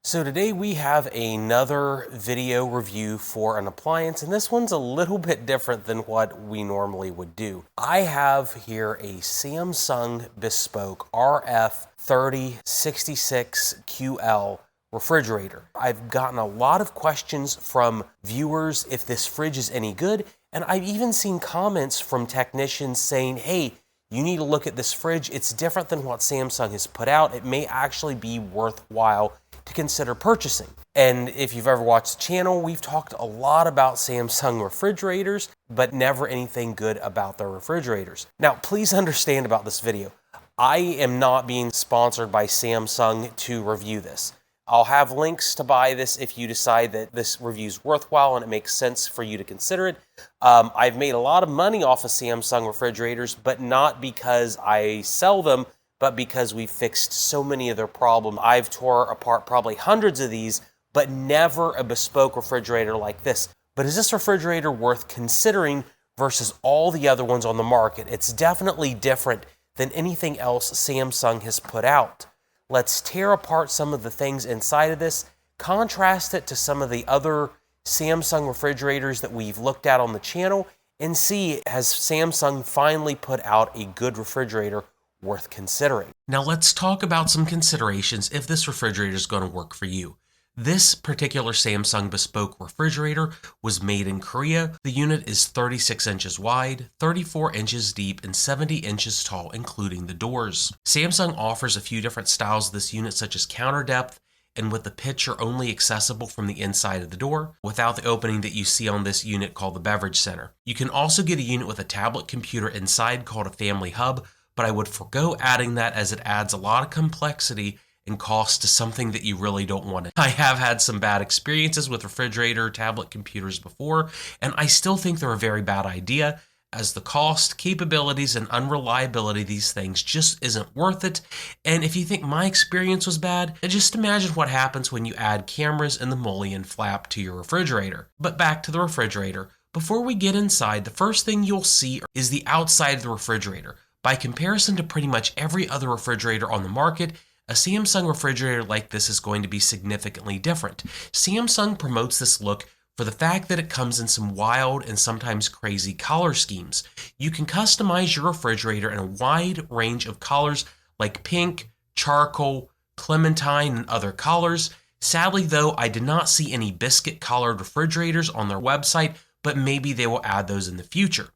So today we have another video review for an appliance, and this one's a little bit different than what we normally would do. I have here a Samsung Bespoke RF30BB6600QL refrigerator. I've gotten a lot of questions from viewers if this fridge is any good, and I've even seen comments from technicians saying, hey, you need to look at this fridge. It's different than what Samsung has put out. It may actually be worthwhile to consider purchasing. And if you've ever watched the channel, we've talked a lot about Samsung refrigerators, but never anything good about their refrigerators. Now, please understand about this video. I am not being sponsored by Samsung to review this. I'll have links to buy this if you decide that this review is worthwhile and it makes sense for you to consider it. I've made a lot of money off of Samsung refrigerators, but not because I sell them, but because we fixed so many of their problems. I've tore apart probably hundreds of these, but never a bespoke refrigerator like this. But is this refrigerator worth considering versus all the other ones on the market? It's definitely different than anything else Samsung has put out. Let's tear apart some of the things inside of this, contrast it to some of the other Samsung refrigerators that we've looked at on the channel, and see, has Samsung finally put out a good refrigerator worth considering? Now let's talk about some considerations if this refrigerator is going to work for you. This particular Samsung Bespoke refrigerator was made in Korea. The unit is 36 inches wide, 34 inches deep, and 70 inches tall, including the doors. Samsung offers a few different styles of this unit, such as counter depth, and with the picture only accessible from the inside of the door, without the opening that you see on this unit called the beverage center. You can also get a unit with a tablet computer inside called a family hub, but I would forego adding that as it adds a lot of complexity and cost to something that you really don't want. I have had some bad experiences with refrigerator tablet computers before, and I still think they're a very bad idea, as the cost, capabilities, and unreliability of these things just isn't worth it. And if you think my experience was bad, just imagine what happens when you add cameras and the mullion flap to your refrigerator. But back to the refrigerator. Before we get inside, the first thing you'll see is the outside of the refrigerator. By comparison to pretty much every other refrigerator on the market, a Samsung refrigerator like this is going to be significantly different. Samsung promotes this look for the fact that it comes in some wild and sometimes crazy color schemes. You can customize your refrigerator in a wide range of colors like pink, charcoal, clementine, and other colors. Sadly though, I did not see any biscuit colored refrigerators on their website, but maybe they will add those in the future.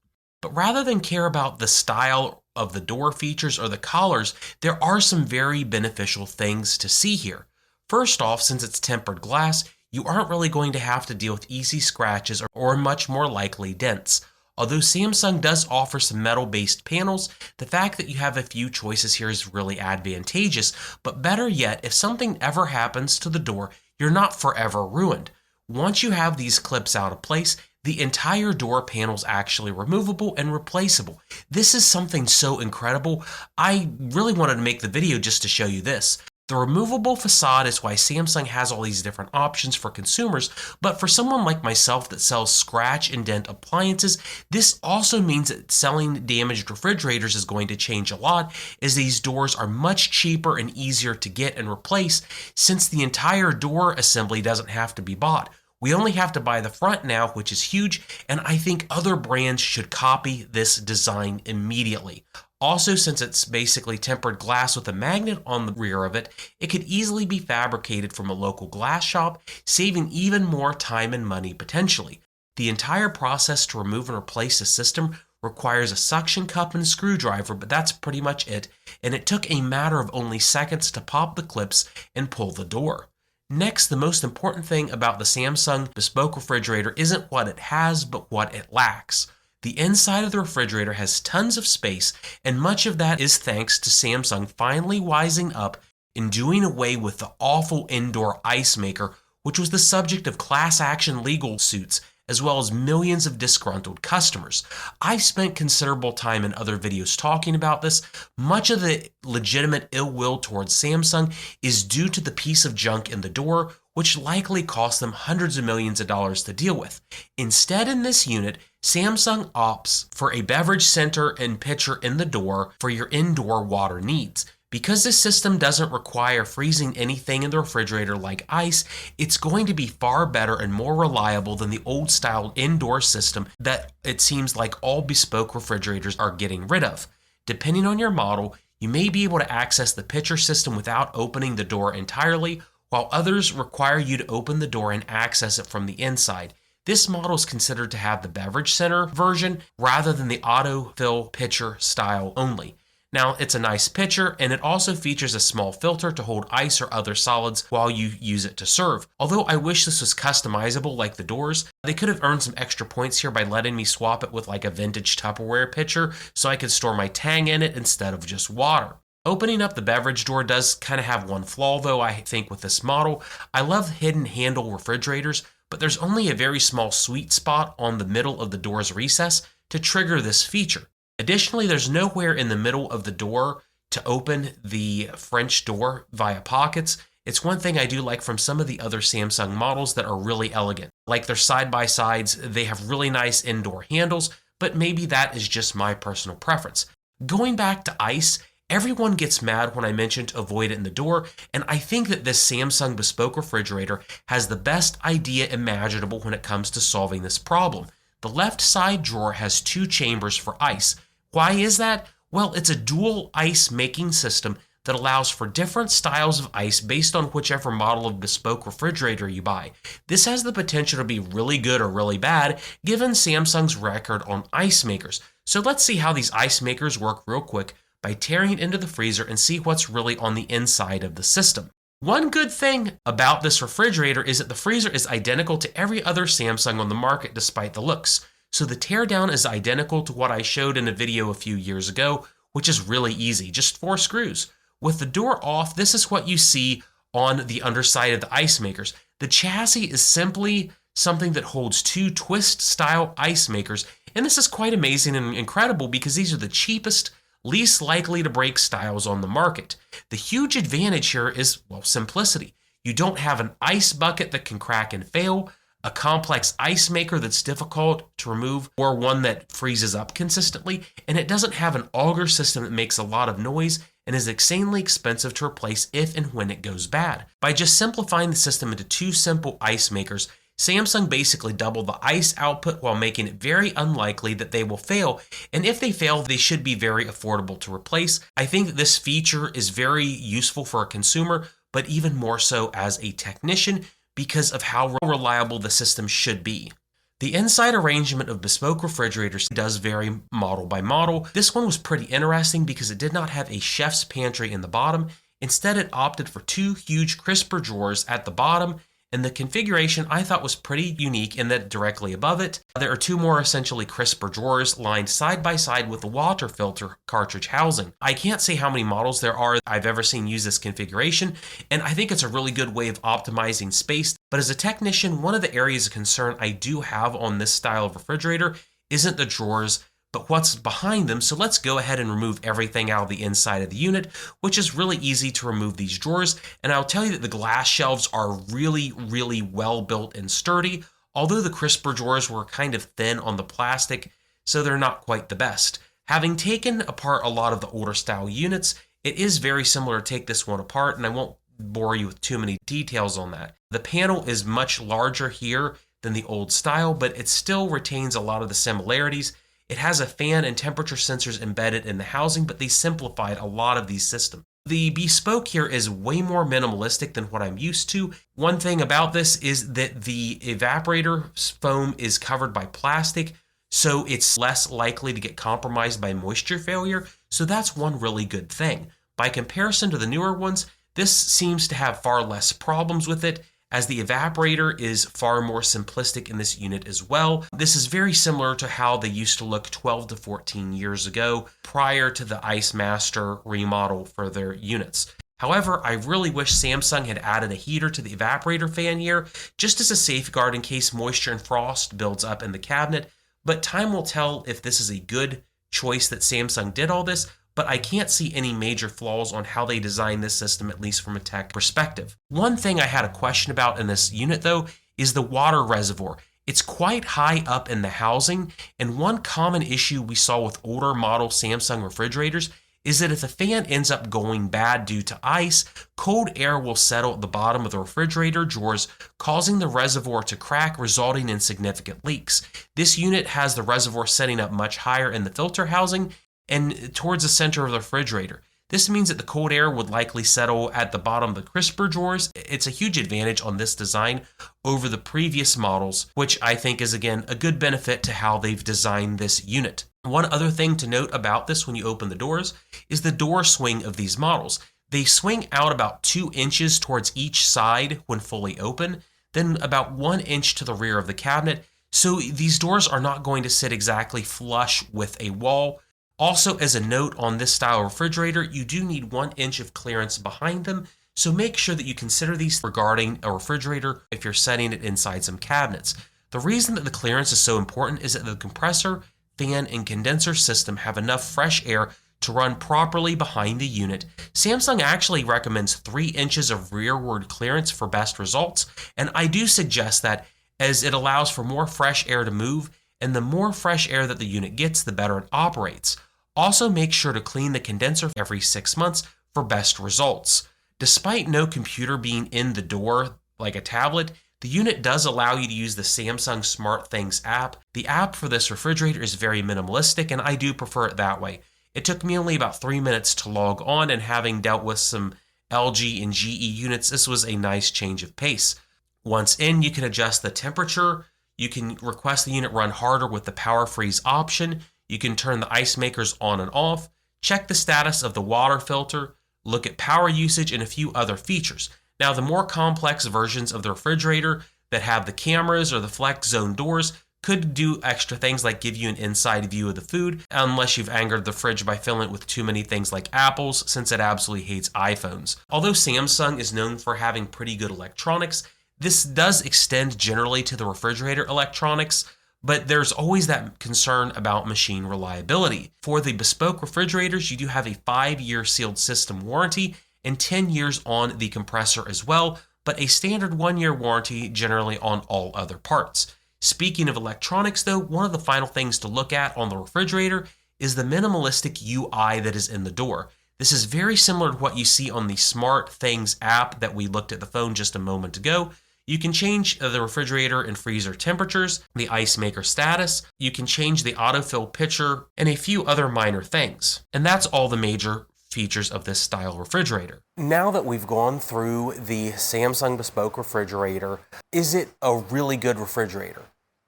But rather than care about the style of the door features or the colors, there are some very beneficial things to see here. First off, since it's tempered glass, you aren't really going to have to deal with easy scratches or much more likely dents. Although Samsung does offer some metal-based panels, the fact that you have a few choices here is really advantageous. But better yet, if something ever happens to the door, you're not forever ruined. Once you have these clips out of place, the entire door panel is actually removable and replaceable. This is something so incredible. I really wanted to make the video just to show you this. The removable facade is why Samsung has all these different options for consumers, but for someone like myself that sells scratch and dent appliances, this also means that selling damaged refrigerators is going to change a lot, as these doors are much cheaper and easier to get and replace, since the entire door assembly doesn't have to be bought. We only have to buy the front now, which is huge, and I think other brands should copy this design immediately. Also, since it's basically tempered glass with a magnet on the rear of it, it could easily be fabricated from a local glass shop, saving even more time and money potentially. The entire process to remove and replace the system requires a suction cup and a screwdriver, but that's pretty much it, and it took a matter of only seconds to pop the clips and pull the door. Next, the most important thing about the Samsung Bespoke refrigerator isn't what it has, but what it lacks. The inside of the refrigerator has tons of space, and much of that is thanks to Samsung finally wising up and doing away with the awful indoor ice maker, which was the subject of class action legal suits, as well as millions of disgruntled customers. I've spent considerable time in other videos talking about this. Much of the legitimate ill will towards Samsung is due to the piece of junk in the door, which likely cost them hundreds of millions of dollars to deal with. Instead, in this unit, Samsung opts for a beverage center and pitcher in the door for your indoor water needs. Because this system doesn't require freezing anything in the refrigerator like ice, it's going to be far better and more reliable than the old style indoor system that it seems like all bespoke refrigerators are getting rid of. Depending on your model, you may be able to access the pitcher system without opening the door entirely, while others require you to open the door and access it from the inside. This model is considered to have the beverage center version rather than the autofill pitcher style only. Now, it's a nice pitcher, and it also features a small filter to hold ice or other solids while you use it to serve. Although I wish this was customizable like the doors, they could have earned some extra points here by letting me swap it with like a vintage Tupperware pitcher so I could store my Tang in it instead of just water. Opening up the beverage door does kind of have one flaw though, I think, with this model. I love hidden handle refrigerators, but there's only a very small sweet spot on the middle of the door's recess to trigger this feature. Additionally, there's nowhere in the middle of the door to open the French door via pockets. It's one thing I do like from some of the other Samsung models that are really elegant. Like their side-by-sides, they have really nice indoor handles, but maybe that is just my personal preference. Going back to ice, everyone gets mad when I mention to avoid it in the door, and I think that this Samsung Bespoke refrigerator has the best idea imaginable when it comes to solving this problem. The left side drawer has 2 chambers for ice. Why is that? Well, it's a dual ice making system that allows for different styles of ice based on whichever model of bespoke refrigerator you buy. This has the potential to be really good or really bad given Samsung's record on ice makers. So let's see how these ice makers work real quick by tearing it into the freezer and see what's really on the inside of the system. One good thing about this refrigerator is that the freezer is identical to every other Samsung on the market despite the looks. So the teardown is identical to what I showed in a video a few years ago, which is really easy, just 4 screws. With the door off, this is what you see on the underside of the ice makers. The chassis is simply something that holds 2 twist-style ice makers, and this is quite amazing and incredible because these are the cheapest, least likely to break styles on the market. The huge advantage here is, well, simplicity. You don't have an ice bucket that can crack and fail, a complex ice maker that's difficult to remove, or one that freezes up consistently, and it doesn't have an auger system that makes a lot of noise and is insanely expensive to replace if and when it goes bad. By just simplifying the system into 2 simple ice makers, Samsung basically doubled the ice output while making it very unlikely that they will fail, and if they fail, they should be very affordable to replace. I think that this feature is very useful for a consumer, but even more so as a technician because of how reliable the system should be. The inside arrangement of bespoke refrigerators does vary model by model. This one was pretty interesting because it did not have a chef's pantry in the bottom. Instead, it opted for 2 huge crisper drawers at the bottom, and the configuration I thought was pretty unique in that directly above it, there are 2 more essentially crisper drawers lined side by side with the water filter cartridge housing. I can't say how many models there are I've ever seen use this configuration, and I think it's a really good way of optimizing space. But as a technician, one of the areas of concern I do have on this style of refrigerator isn't the drawers, but what's behind them. So let's go ahead and remove everything out of the inside of the unit, which is really easy to remove these drawers. And I'll tell you that the glass shelves are really well built and sturdy, although the crisper drawers were kind of thin on the plastic, so they're not quite the best. Having taken apart a lot of the older style units, it is very similar to take this one apart, and I won't bore you with too many details on that. The panel is much larger here than the old style, but it still retains a lot of the similarities. It has a fan and temperature sensors embedded in the housing, but they simplified a lot of these systems. The Bespoke here is way more minimalistic than what I'm used to. One thing about this is that the evaporator foam is covered by plastic, so it's less likely to get compromised by moisture failure, so that's one really good thing. By comparison to the newer ones, this seems to have far less problems with it, as the evaporator is far more simplistic in this unit as well. This is very similar to how they used to look 12 to 14 years ago, prior to the Ice Master remodel for their units. However, I really wish Samsung had added a heater to the evaporator fan here, just as a safeguard in case moisture and frost builds up in the cabinet, but time will tell if this is a good choice that Samsung did all this, but I can't see any major flaws on how they designed this system, at least from a tech perspective. One thing I had a question about in this unit, though, is the water reservoir. It's quite high up in the housing, and one common issue we saw with older model Samsung refrigerators is that if the fan ends up going bad due to ice, cold air will settle at the bottom of the refrigerator drawers, causing the reservoir to crack, resulting in significant leaks. This unit has the reservoir setting up much higher in the filter housing and towards the center of the refrigerator. This means that the cold air would likely settle at the bottom of the crisper drawers. It's a huge advantage on this design over the previous models, which I think is, again, a good benefit to how they've designed this unit. One other thing to note about this when you open the doors is the door swing of these models. They swing out about 2 inches towards each side when fully open, then about 1 inch to the rear of the cabinet. So these doors are not going to sit exactly flush with a wall. Also, as a note on this style refrigerator, you do need 1 inch of clearance behind them, so make sure that you consider these regarding a refrigerator if you're setting it inside some cabinets. The reason that the clearance is so important is that the compressor, fan, and condenser system have enough fresh air to run properly behind the unit. Samsung actually recommends 3 inches of rearward clearance for best results, and I do suggest that, as it allows for more fresh air to move, and the more fresh air that the unit gets, the better it operates. Also, make sure to clean the condenser every 6 months for best results. Despite no computer being in the door like a tablet, the unit does allow you to use the Samsung SmartThings app. The app for this refrigerator is very minimalistic, and I do prefer it that way. It took me only about 3 minutes to log on, and having dealt with some LG and GE units, this was a nice change of pace. Once in, you can adjust the temperature. You can request the unit run harder with the power freeze option. You can turn the ice makers on and off, check the status of the water filter, look at power usage, and a few other features. Now, the more complex versions of the refrigerator that have the cameras or the flex zone doors could do extra things like give you an inside view of the food, unless you've angered the fridge by filling it with too many things like apples, since it absolutely hates iPhones. Although Samsung is known for having pretty good electronics, this does extend generally to the refrigerator electronics, but there's always that concern about machine reliability. For the bespoke refrigerators, you do have a 5-year sealed system warranty and 10 years on the compressor as well, but a standard 1-year warranty generally on all other parts. Speaking of electronics though, one of the final things to look at on the refrigerator is the minimalistic UI that is in the door. This is very similar to what you see on the SmartThings app that we looked at the phone just a moment ago. You can change the refrigerator and freezer temperatures, the ice maker status, you can change the autofill pitcher, and a few other minor things. And that's all the major features of this style refrigerator. Now that we've gone through the Samsung Bespoke refrigerator, is it a really good refrigerator?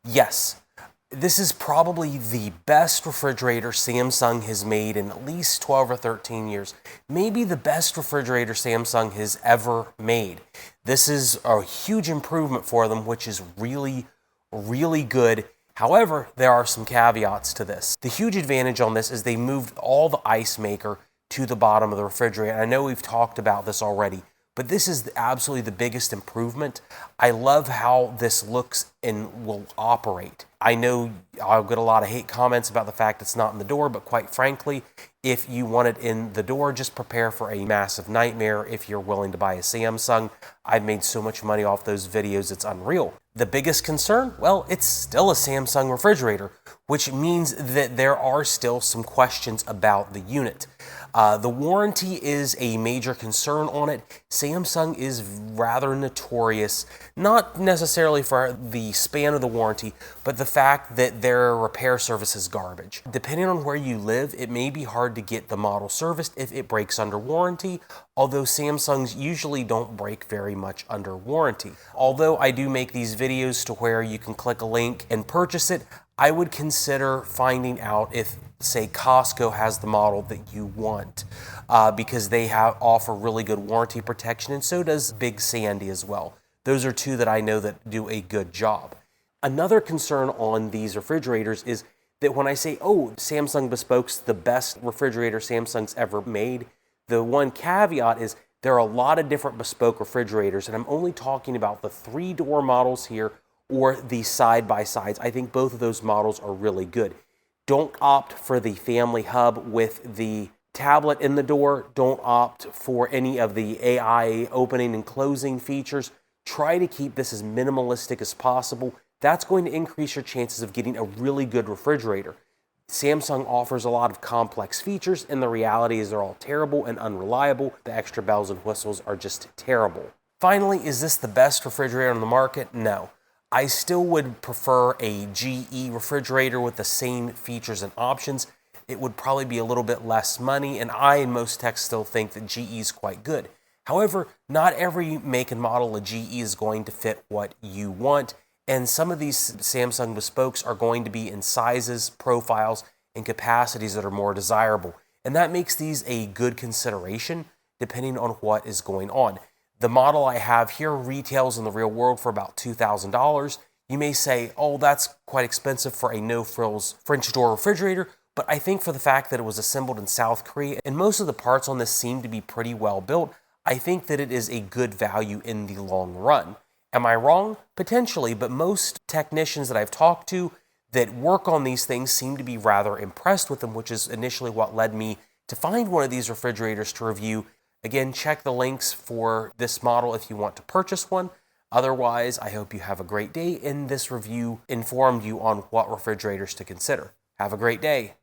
Yes. This is probably the best refrigerator Samsung has made in at least 12 or 13 years. Maybe the best refrigerator Samsung has ever made. This is a huge improvement for them, which is really, really good. However, there are some caveats to this. The huge advantage on this is they moved all the ice maker to the bottom of the refrigerator. I know we've talked about this already, but this is absolutely the biggest improvement. I love how this looks and will operate. I know I'll get a lot of hate comments about the fact it's not in the door, but quite frankly, if you want it in the door, just prepare for a massive nightmare if you're willing to buy a Samsung. I've made so much money off those videos, it's unreal. The biggest concern? Well, it's still a Samsung refrigerator, which means that there are still some questions about the unit. The warranty is a major concern on it. Samsung is rather notorious, not necessarily for the span of the warranty, but the fact that their repair service is garbage. Depending on where you live, it may be hard to get the model serviced if it breaks under warranty, although Samsungs usually don't break very much under warranty. Although I do make these videos to where you can click a link and purchase it, I would consider finding out if, say, Costco has the model that you want, because they offer really good warranty protection, and so does Big Sandy as well. Those are two that I know that do a good job. Another concern on these refrigerators is that when I say, oh, Samsung Bespoke's the best refrigerator Samsung's ever made, the one caveat is there are a lot of different bespoke refrigerators, and I'm only talking about the 3-door models here or the side-by-sides. I think both of those models are really good. Don't opt for the family hub with the tablet in the door. Don't opt for any of the AI opening and closing features. Try to keep this as minimalistic as possible. That's going to increase your chances of getting a really good refrigerator. Samsung offers a lot of complex features, and the reality is they're all terrible and unreliable. The extra bells and whistles are just terrible. Finally, is this the best refrigerator on the market? No. I still would prefer a GE refrigerator with the same features and options. It would probably be a little bit less money, and I and most techs still think that GE is quite good. However, not every make and model of GE is going to fit what you want, and some of these Samsung Bespokes are going to be in sizes, profiles, and capacities that are more desirable. And that makes these a good consideration depending on what is going on. The model I have here retails in the real world for about $2,000. You may say, oh, that's quite expensive for a no-frills French door refrigerator, but I think for the fact that it was assembled in South Korea and most of the parts on this seem to be pretty well built, I think that it is a good value in the long run. Am I wrong? Potentially, but most technicians that I've talked to that work on these things seem to be rather impressed with them, which is initially what led me to find one of these refrigerators to review. Again, check the links for this model if you want to purchase one. Otherwise, I hope you have a great day, and this review informed you on what refrigerators to consider. Have a great day.